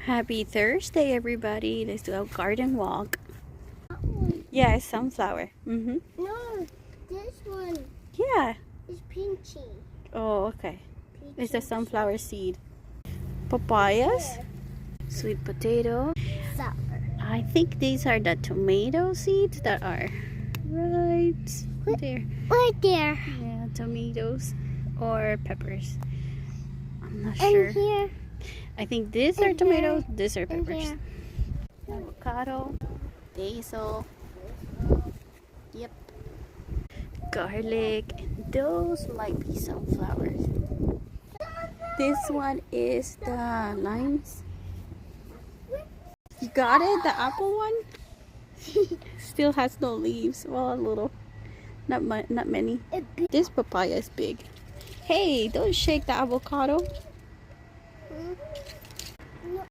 Happy Thursday, everybody. Let's do a garden walk. Yeah, it's sunflower. No, this one Yeah. is pinchy. Oh, okay. It's a Peachy. sunflower seed. Papayas, sweet potato. Sour. I think these are the tomato seeds that are right there. Right there. Yeah, tomatoes or peppers. I'm not And sure. here. I think these are And tomatoes, here. these are And peppers. here. Avocado, basil. Yep. Garlic. And those might be sunflowers. This one is the limes. You got it? The apple one? Still has no leaves. Well, a little. Not many. This papaya is big. Hey, don't shake the avocado.